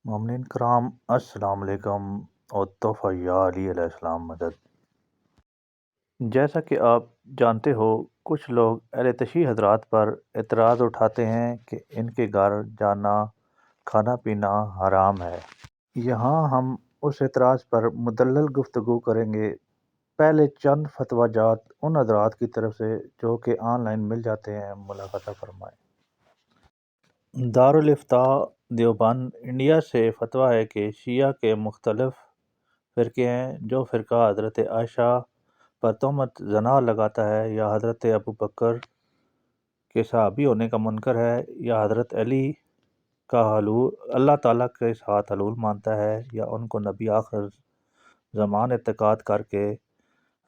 مومنین کرام السلام علیکم اور تحفہ یا علی علیہ السلام مدد۔ جیسا کہ آپ جانتے ہو، کچھ لوگ اہل تشیع حضرات پر اعتراض اٹھاتے ہیں کہ ان کے گھر جانا کھانا پینا حرام ہے۔ یہاں ہم اس اعتراض پر مدلل گفتگو کریں گے۔ پہلے چند فتویٰ جات ان حضرات کی طرف سے جو کہ آن لائن مل جاتے ہیں ملاحظہ فرمائیں۔ دارالافتاء دیوبند انڈیا سے فتویٰ ہے کہ شیعہ کے مختلف فرقے ہیں۔ جو فرقہ حضرت عائشہ پر تہمت زنا لگاتا ہے، یا حضرت ابوبکر کے صحابی ہونے کا منکر ہے، یا حضرت علی کا اللہ تعالیٰ کے ساتھ حلول مانتا ہے، یا ان کو نبی آخر زمان اعتقاد کر کے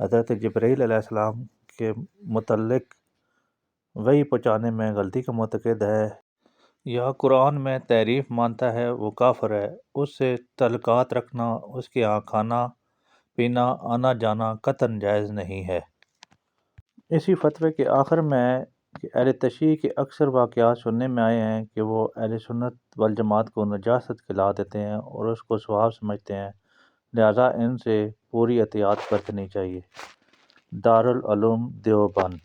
حضرت جبرائیل علیہ السلام کے متعلق وحی پہنچانے میں غلطی کا معتقد ہے، یا قرآن میں تحریف مانتا ہے، وہ کافر ہے۔ اس سے تعلقات رکھنا، اس کے ہاں کھانا پینا آنا جانا قطعاً جائز نہیں ہے۔ اسی فتوے کے آخر میں کہ اہل تشیع کے اکثر واقعات سننے میں آئے ہیں کہ وہ اہل سنت والجماعت کو نجاست کھلا دیتے ہیں اور اس کو ثواب سمجھتے ہیں، لہٰذا ان سے پوری احتیاط برتنی چاہیے۔ دارالعلوم دیوبند۔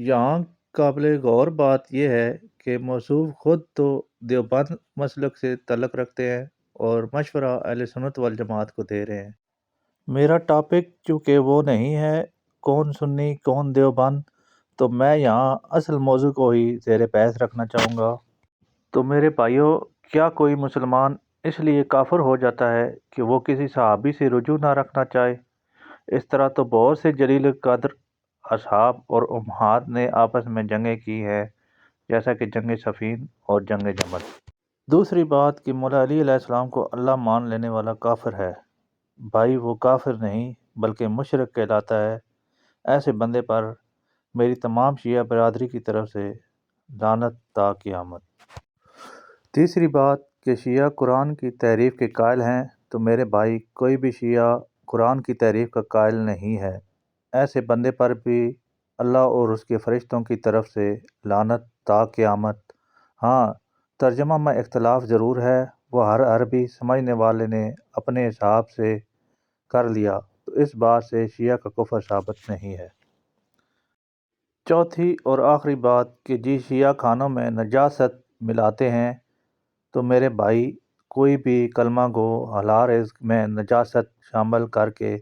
یہاں قابل غور بات یہ ہے کہ موصوف خود تو دیوبند مسلک سے تعلق رکھتے ہیں اور مشورہ اہل سنت والجماعت کو دے رہے ہیں۔ میرا ٹاپک چونکہ وہ نہیں ہے کون سنی کون دیوبند، تو میں یہاں اصل موضوع کو ہی زیر بحث رکھنا چاہوں گا۔ تو میرے بھائیوں، کیا کوئی مسلمان اس لیے کافر ہو جاتا ہے کہ وہ کسی صحابی سے رجوع نہ رکھنا چاہے؟ اس طرح تو بہت سے جلیل قدر اصحاب اور امہات نے آپس میں جنگیں کی ہیں، جیسا کہ جنگ صفین اور جنگ جمل۔ دوسری بات کہ مولا علی علیہ السلام کو اللہ مان لینے والا کافر ہے۔ بھائی، وہ کافر نہیں بلکہ مشرک کہلاتا ہے۔ ایسے بندے پر میری تمام شیعہ برادری کی طرف سے لعنت تا قیامت۔ تیسری بات کہ شیعہ قرآن کی تحریف کے قائل ہیں، تو میرے بھائی کوئی بھی شیعہ قرآن کی تحریف کا قائل نہیں ہے۔ ایسے بندے پر بھی اللہ اور اس کے فرشتوں کی طرف سے لعنت تا قیامت۔ ہاں، ترجمہ میں اختلاف ضرور ہے، وہ ہر عربی سمجھنے والے نے اپنے حساب سے کر لیا، تو اس بات سے شیعہ کا کفر ثابت نہیں ہے۔ چوتھی اور آخری بات کہ جی شیعہ کھانوں میں نجاست ملاتے ہیں، تو میرے بھائی کوئی بھی کلمہ گو حلال رزق میں نجاست شامل کر کے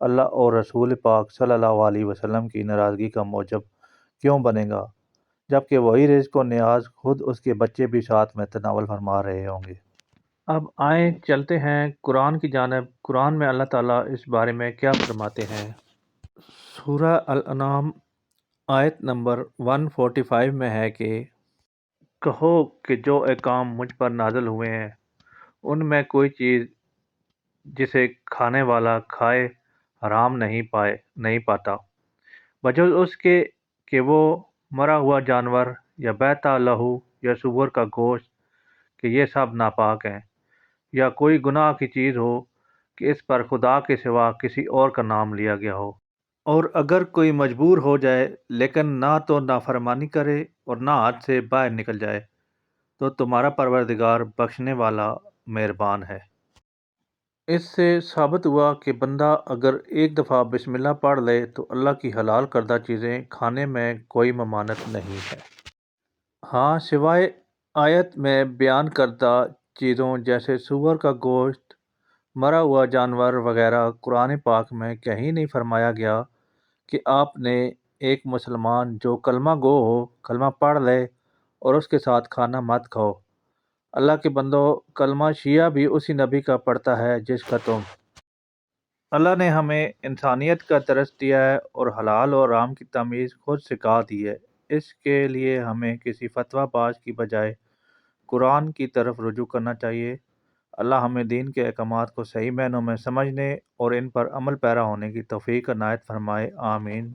اللہ اور رسول پاک صلی اللہ علیہ وسلم کی ناراضگی کا موجب کیوں بنے گا، جبکہ وہی رزق و نیاز خود اس کے بچے بھی ساتھ میں تناول فرما رہے ہوں گے۔ اب آئیں چلتے ہیں قرآن کی جانب۔ قرآن میں اللہ تعالیٰ اس بارے میں کیا فرماتے ہیں؟ سورہ الانعام آیت نمبر 145 میں ہے کہ کہو کہ جو احکام مجھ پر نازل ہوئے ہیں ان میں کوئی چیز جسے کھانے والا کھائے حرام نہیں پاتا، بجز اس کے کہ وہ مرا ہوا جانور یا بیتا لہو یا سور کا گوشت، کہ یہ سب ناپاک ہیں، یا کوئی گناہ کی چیز ہو کہ اس پر خدا کے سوا کسی اور کا نام لیا گیا ہو، اور اگر کوئی مجبور ہو جائے لیکن نہ تو نافرمانی کرے اور نہ حد سے باہر نکل جائے، تو تمہارا پروردگار بخشنے والا مہربان ہے۔ اس سے ثابت ہوا کہ بندہ اگر ایک دفعہ بسم اللہ پڑھ لے تو اللہ کی حلال کردہ چیزیں کھانے میں کوئی ممانعت نہیں ہے۔ ہاں، سوائے آیت میں بیان کردہ چیزوں جیسے سور کا گوشت، مرا ہوا جانور وغیرہ، قرآن پاک میں کہیں نہیں فرمایا گیا کہ آپ نے ایک مسلمان جو کلمہ گو ہو کلمہ پڑھ لے اور اس کے ساتھ کھانا مت کھاؤ۔ اللہ کے بندو، کلمہ شیعہ بھی اسی نبی کا پڑھتا ہے جس کا تم۔ اللہ نے ہمیں انسانیت کا درس دیا ہے اور حلال اور حرام کی تمیز خود سکھا دی ہے۔ اس کے لیے ہمیں کسی فتویٰ باز کی بجائے قرآن کی طرف رجوع کرنا چاہیے۔ اللہ ہمیں دین کے احکامات کو صحیح معنوں میں سمجھنے اور ان پر عمل پیرا ہونے کی توفیق عنایت فرمائے، آمین۔